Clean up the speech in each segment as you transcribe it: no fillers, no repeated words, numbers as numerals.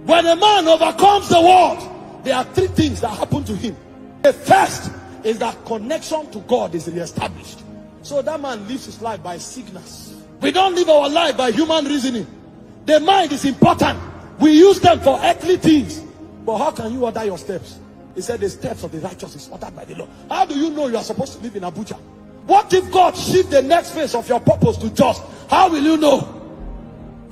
When a man overcomes the world, there are three things that happen to him. The first is that connection to God is reestablished. So that man lives his life by signals. We don't live our life by human reasoning. The mind is important. We use them for earthly things. But how can you order your steps? He said the steps of the righteous is ordered by the Lord. How do you know you are supposed to live in Abuja? What if God shifts the next phase of your purpose to just? How will you know?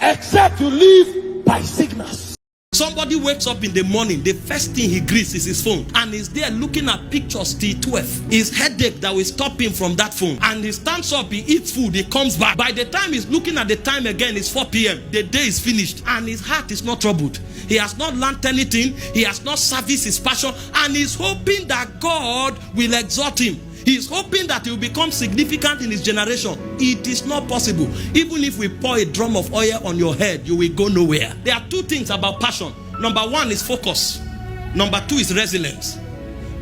Except you live by signals. Somebody wakes up in the morning, the first thing he greets is his phone, and he's there looking at pictures till 12. His headache that will stop him from that phone, and he stands up, he eats food, he comes back. By the time he's looking at the time again, it's 4 p.m. The day is finished, and his heart is not troubled. He has not learned anything, he has not serviced his passion, and he's hoping that God will exalt him. He's hoping that he will become significant in his generation. It is not possible. Even if we pour a drum of oil on your head, you will go nowhere. There are two things about passion. Number one is focus. Number two is resilience.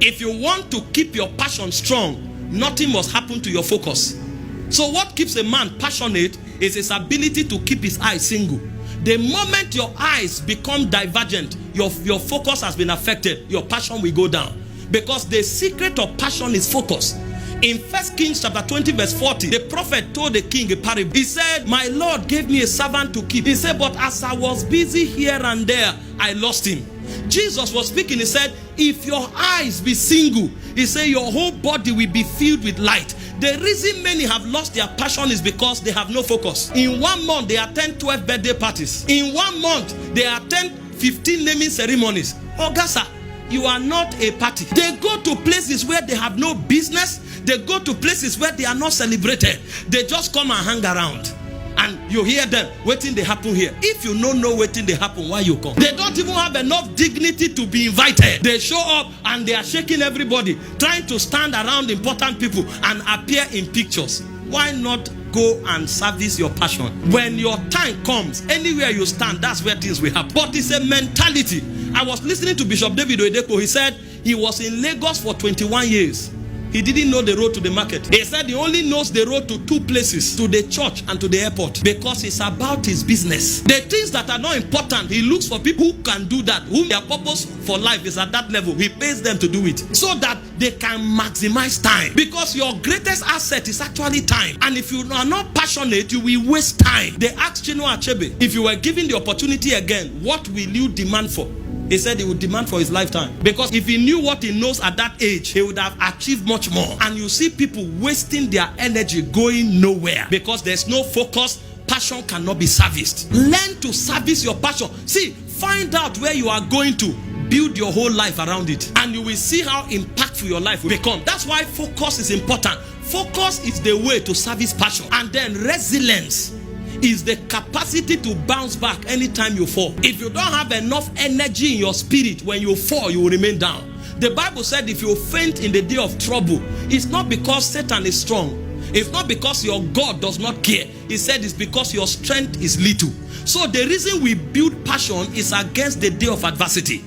If you want to keep your passion strong, nothing must happen to your focus. So what keeps a man passionate is his ability to keep his eyes single. The moment your eyes become divergent, your focus has been affected, your passion will go down. Because the secret of passion is focus. In 1 Kings chapter 20 verse 40, the prophet told the king a parable. He said, my Lord gave me a servant to keep. He said, but as I was busy here and there, I lost him. Jesus was speaking. He said, if your eyes be single, he said, your whole body will be filled with light. The reason many have lost their passion is because they have no focus. In 1 month, they attend 12 birthday parties. In 1 month, they attend 15 naming ceremonies. August, you are not a party. They go to places where they have no business. They go to places where they are not celebrated. They just come and hang around. And you hear them, waiting they happen here. If you don't know waiting they happen, why you come? They don't even have enough dignity to be invited. They show up and they are shaking everybody, trying to stand around important people and appear in pictures. Why not go and service your passion? When your time comes, anywhere you stand, that's where things will happen. But it's a mentality. I was listening to Bishop David Oyedepo. He said he was in Lagos for 21 years. He didn't know the road to the market. He said he only knows the road to 2 places, to the church and to the airport, because it's about his business. The things that are not important, he looks for people who can do that, whom their purpose for life is at that level. He pays them to do it so that they can maximize time, because your greatest asset is actually time. And if you are not passionate, you will waste time. They asked Chinua Achebe, if you were given the opportunity again, what will you demand for? He said he would demand for his lifetime, because if he knew what he knows at that age, he would have achieved much more. And you see people wasting their energy going nowhere because there's no focus. Passion cannot be serviced. Learn to service your passion. See, find out where you are going to. Build your whole life around it, and you will see how impactful your life will become. That's why focus is important. Focus is the way to service passion. And then resilience is the capacity to bounce back anytime you fall. If you don't have enough energy in your spirit, when you fall, you will remain down. The Bible said if you faint in the day of trouble, it's not because Satan is strong. It's not because your God does not care. He said it's because your strength is little. So the reason we build passion is against the day of adversity.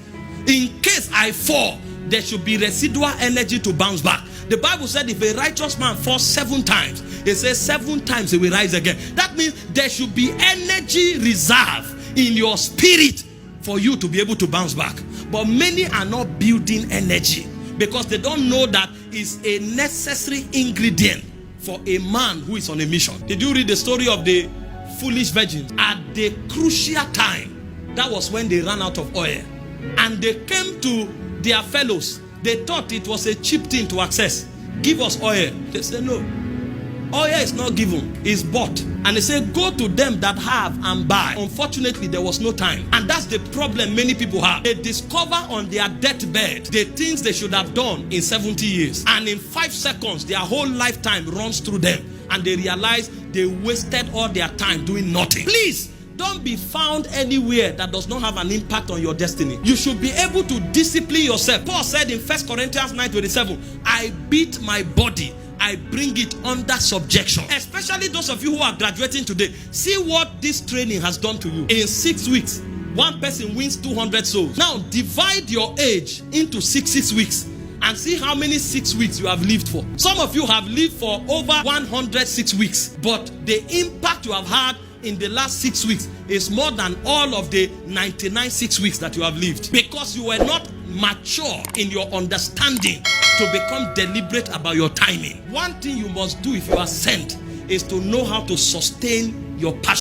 In case I fall, there should be residual energy to bounce back. The Bible said if a righteous man falls 7 times, it says 7 times he will rise again. That means there should be energy reserve in your spirit for you to be able to bounce back. But many are not building energy because they don't know that it's a necessary ingredient for a man who is on a mission. Did you read the story of the foolish virgins? At the crucial time, that was when they ran out of oil. And they came to their fellows. They thought it was a cheap thing to access. Give us oil. They said no. Oil is not given, it's bought. And they say go to them that have and buy. Unfortunately, there was no time. And that's the problem many people have. They discover on their deathbed the things they should have done in 70 years. And in 5 seconds, their whole lifetime runs through them. And they realize they wasted all their time doing nothing. Please, don't be found anywhere that does not have an impact on your destiny. You should be able to discipline yourself. Paul said in 1 Corinthians 9:27, I beat my body, I bring it under subjection. Especially those of you who are graduating today. See what this training has done to you. In 6 weeks, 1 person wins 200 souls. Now divide your age into 6 weeks and see how many 6 weeks you have lived for. Some of you have lived for over 106 weeks, but the impact you have had in the last 6 weeks is more than all of the 99 6 weeks that you have lived, because you were not mature in your understanding to become deliberate about your timing. One thing you must do if you are sent is to know how to sustain your passion.